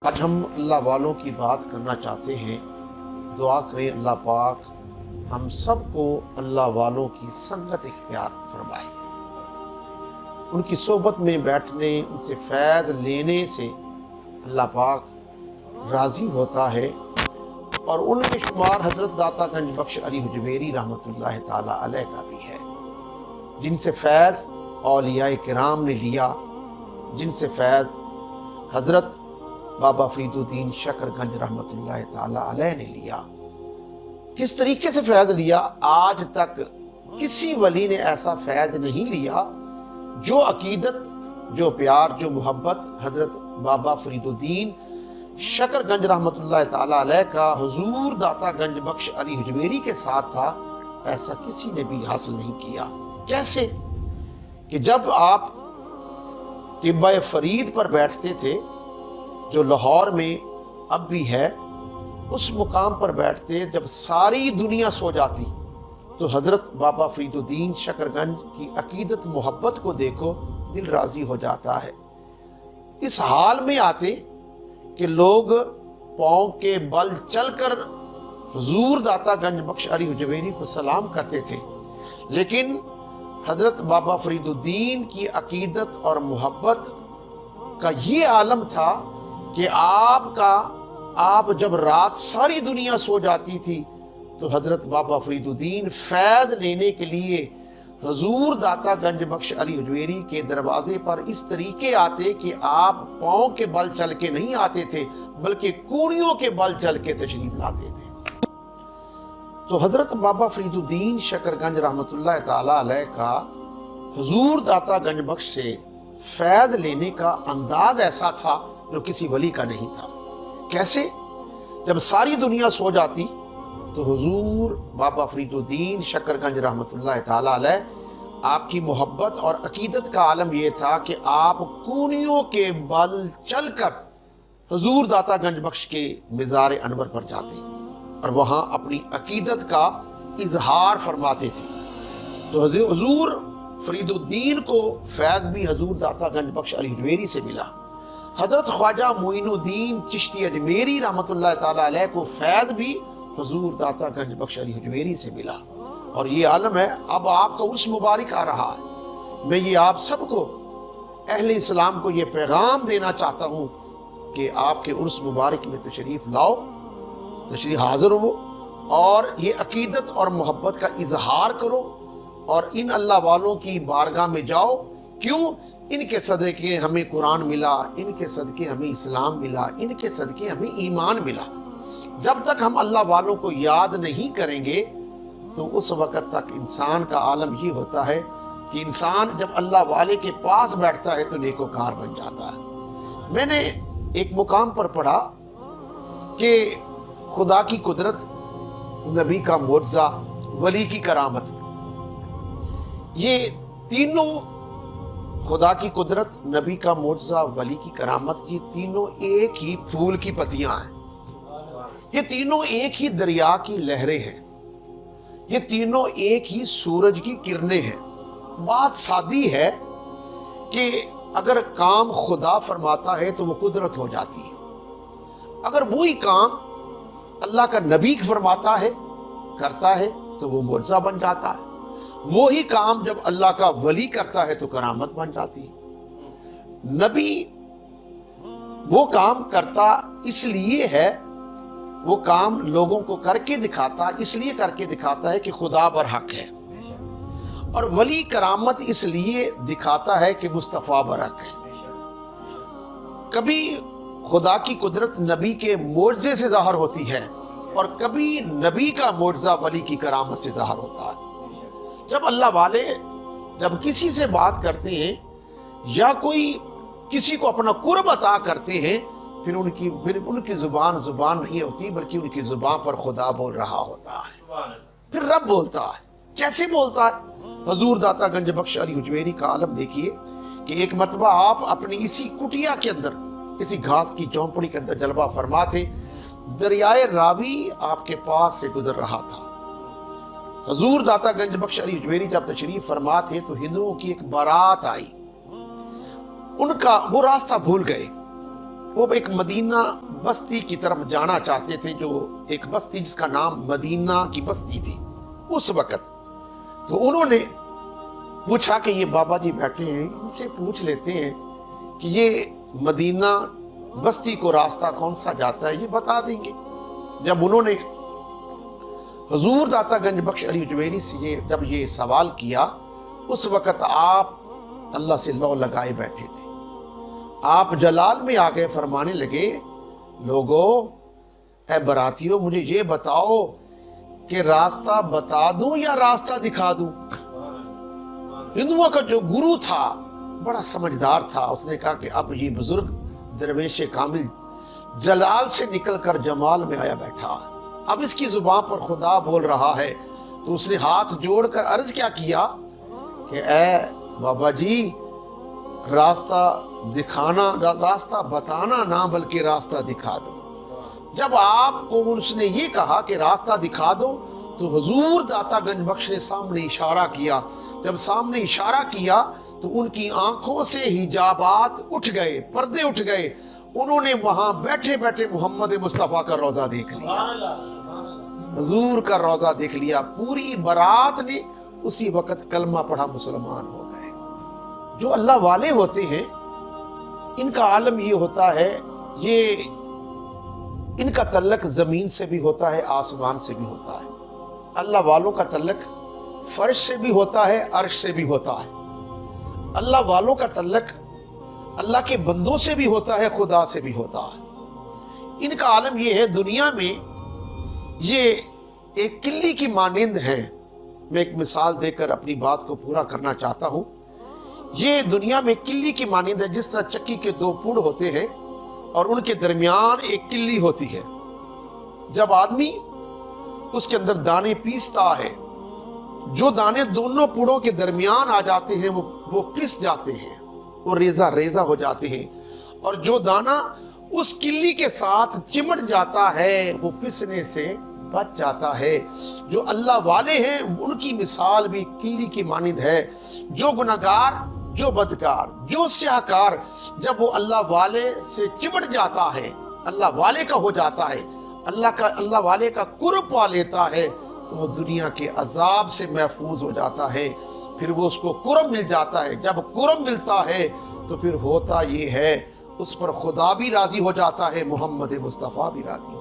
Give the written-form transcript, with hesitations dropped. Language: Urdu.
آج ہم اللہ والوں کی بات کرنا چاہتے ہیں۔ دعا کریں اللہ پاک ہم سب کو اللہ والوں کی سنگت اختیار فرمائے، ان کی صحبت میں بیٹھنے، ان سے فیض لینے سے اللہ پاک راضی ہوتا ہے، اور ان میں شمار حضرت داتا گنج بخش علی حجویری رحمۃ اللہ تعالی علیہ کا بھی ہے، جن سے فیض اولیاء کرام نے لیا، جن سے فیض حضرت بابا فرید الدین شکر گنج رحمۃ اللہ تعالی علیہ نے لیا۔ کس طریقے سے فیض لیا؟ آج تک کسی ولی نے ایسا فیض نہیں لیا جو عقیدت، جو پیار، جو محبت حضرت بابا فرید الدین شکر گنج رحمۃ اللہ تعالی علیہ کا حضور داتا گنج بخش علی حجویری کے ساتھ تھا، ایسا کسی نے بھی حاصل نہیں کیا۔ کیسے؟ کہ جب آپ ٹبہ فرید پر بیٹھتے تھے، جو لاہور میں اب بھی ہے، اس مقام پر بیٹھتے، جب ساری دنیا سو جاتی تو حضرت بابا فرید الدین شکر گنج کی عقیدت محبت کو دیکھو، دل راضی ہو جاتا ہے۔ اس حال میں آتے کہ لوگ پاؤں کے بل چل کر حضور داتا گنج بخش علی حجویری کو سلام کرتے تھے، لیکن حضرت بابا فرید الدین کی عقیدت اور محبت کا یہ عالم تھا کہ آپ جب رات ساری دنیا سو جاتی تھی تو حضرت بابا فرید الدین فیض لینے کے لیے حضور داتا گنج بخش علی حجویری کے دروازے پر اس طریقے آتے کہ آپ پاؤں کے بل چل کے نہیں آتے تھے، بلکہ کونیوں کے بل چل کے تشریف لاتے تھے۔ تو حضرت بابا فرید الدین شکر گنج رحمۃ اللہ تعالی علیہ کا حضور داتا گنج بخش سے فیض لینے کا انداز ایسا تھا جو کسی ولی کا نہیں تھا۔ کیسے؟ جب ساری دنیا سو جاتی تو حضور بابا فرید الدین شکر گنج رحمۃ اللہ تعالی علیہ، آپ کی محبت اور عقیدت کا عالم یہ تھا کہ آپ کونیوں کے بل چل کر حضور داتا گنج بخش کے مزار انور پر جاتے اور وہاں اپنی عقیدت کا اظہار فرماتے تھے۔ تو حضور فرید الدین کو فیض بھی حضور داتا گنج بخش علی حجویری سے ملا۔ حضرت خواجہ معین الدین چشتی اجمیری رحمۃ اللہ تعالی علیہ کو فیض بھی حضور داتا گنج بخش علی حجویری سے ملا، اور یہ عالم ہے۔ اب آپ کا عرس مبارک آ رہا ہے، میں یہ آپ سب کو، اہل اسلام کو یہ پیغام دینا چاہتا ہوں کہ آپ کے عرس مبارک میں تشریف لاؤ، تشریف حاضر ہو، اور یہ عقیدت اور محبت کا اظہار کرو، اور ان اللہ والوں کی بارگاہ میں جاؤ۔ کیوں؟ ان کے صدقے ہمیں قرآن ملا، ان کے صدقے ہمیں اسلام ملا، ان کے صدقے ہمیں ایمان ملا۔ جب تک ہم اللہ والوں کو یاد نہیں کریں گے تو اس وقت تک انسان کا عالم یہ ہوتا ہے کہ انسان جب اللہ والے کے پاس بیٹھتا ہے تو نیکوکار بن جاتا ہے۔ میں نے ایک مقام پر پڑھا کہ خدا کی قدرت، نبی کا معجزہ، ولی کی کرامت، یہ تینوں، خدا کی قدرت، نبی کا معجزہ، ولی کی کرامت، یہ تینوں ایک ہی پھول کی پتیاں ہیں، یہ تینوں ایک ہی دریا کی لہریں ہیں، یہ تینوں ایک ہی سورج کی کرنیں ہیں۔ بات سادی ہے کہ اگر کام خدا فرماتا ہے تو وہ قدرت ہو جاتی ہے، اگر وہی کام اللہ کا نبی فرماتا ہے، کرتا ہے، تو وہ معجزہ بن جاتا ہے۔ وہی کام جب اللہ کا ولی کرتا ہے تو کرامت بن جاتی ہے۔ نبی وہ کام کرتا اس لیے ہے، وہ کام لوگوں کو کر کے دکھاتا، اس لیے کر کے دکھاتا ہے کہ خدا برحق ہے، اور ولی کرامت اس لیے دکھاتا ہے کہ مصطفیٰ برحق ہے۔ کبھی خدا کی قدرت نبی کے معجزے سے ظاہر ہوتی ہے، اور کبھی نبی کا معجزہ ولی کی کرامت سے ظاہر ہوتا ہے۔ جب اللہ والے جب کسی سے بات کرتے ہیں یا کوئی کسی کو اپنا قرب عطا کرتے ہیں، پھر ان کی زبان نہیں ہوتی، بلکہ ان کی زبان پر خدا بول رہا ہوتا ہے، پھر رب بولتا ہے۔ کیسے بولتا ہے؟ حضور داتا گنج بخش علی حجویری کا عالم دیکھیے کہ ایک مرتبہ آپ اپنی اسی کٹیا کے اندر، اسی گھاس کی چونپڑی کے اندر جلوہ فرما تھے، دریائے راوی آپ کے پاس سے گزر رہا تھا۔ حضور داتا گنج بخش علی حجویری جب تشریف فرما تھے تو ہندوؤں کی ایک بارات آئی، ان کا وہ راستہ بھول گئے، وہ ایک مدینہ بستی کی طرف جانا چاہتے تھے، جو ایک بستی جس کا نام مدینہ کی بستی تھی اس وقت۔ تو انہوں نے پوچھا کہ یہ بابا جی بیٹھے ہیں، ان سے پوچھ لیتے ہیں کہ یہ مدینہ بستی کو راستہ کون سا جاتا ہے، یہ بتا دیں گے۔ جب انہوں نے حضور داتا گنج بخش علی اجمیری سے جب یہ سوال کیا، اس وقت آپ اللہ سے لو لگائے بیٹھے تھے۔ آپ جلال میں آگئے، فرمانے لگے، لوگو اے براتیوں، مجھے یہ بتاؤ کہ راستہ بتا دوں یا راستہ دکھا دوں؟ ہندوؤں کا جو گرو تھا بڑا سمجھدار تھا، اس نے کہا کہ اب یہ بزرگ درویش کامل جلال سے نکل کر جمال میں آیا بیٹھا، اب اس کی زبان پر خدا بول رہا ہے۔ تو اس نے ہاتھ جوڑ کر عرض کیا کیا کہ اے بابا جی، راستہ دکھانا، راستہ بتانا نہ بلکہ راستہ دکھا دو۔ جب آپ کو اس نے یہ کہا کہ راستہ دکھا دو، تو حضور داتا گنج بخش نے سامنے اشارہ کیا۔ جب سامنے اشارہ کیا تو ان کی آنکھوں سے حجابات اٹھ گئے، پردے اٹھ گئے، انہوں نے وہاں بیٹھے بیٹھے محمد مصطفیٰ کا روضہ دیکھ لیا، حضور کا روضہ دیکھ لیا۔ پوری برات نے اسی وقت کلمہ پڑھا، مسلمان ہو گئے۔ جو اللہ والے ہوتے ہیں ان کا عالم یہ ہوتا ہے، یہ ان کا تعلق زمین سے بھی ہوتا ہے، آسمان سے بھی ہوتا ہے۔ اللہ والوں کا تعلق فرش سے بھی ہوتا ہے، عرش سے بھی ہوتا ہے۔ اللہ والوں کا تعلق اللہ کے بندوں سے بھی ہوتا ہے، خدا سے بھی ہوتا ہے۔ ان کا عالم یہ ہے، دنیا میں یہ ایک کلی کی مانند ہے۔ میں ایک مثال دے کر اپنی بات کو پورا کرنا چاہتا ہوں۔ یہ دنیا میں کلی کی مانند ہے، جس طرح چکی کے دو پڑ ہوتے ہیں اور ان کے درمیان ایک کلی ہوتی ہے۔ جب آدمی اس کے اندر دانے پیستا ہے، جو دانے دونوں پڑوں کے درمیان آ جاتے ہیں وہ پس جاتے ہیں، وہ ریزہ ریزہ ہو جاتے ہیں، اور جو دانہ اس کلی کے ساتھ چمٹ جاتا ہے وہ پسنے سے بچ جاتا ہے۔ جو اللہ والے ہیں ان کی مثال بھی کلی کی مانند ہے۔ جو گناہگار، جو بدکار، جو سیاہکار جب وہ اللہ والے سے چمٹ جاتا ہے، اللہ والے کا ہو جاتا ہے، اللہ والے کا قرب پا لیتا ہے، تو وہ دنیا کے عذاب سے محفوظ ہو جاتا ہے۔ پھر وہ اس کو قرب مل جاتا ہے۔ جب قرب ملتا ہے تو پھر ہوتا یہ ہے، اس پر خدا بھی راضی ہو جاتا ہے، محمد مصطفیٰ بھی راضی ہو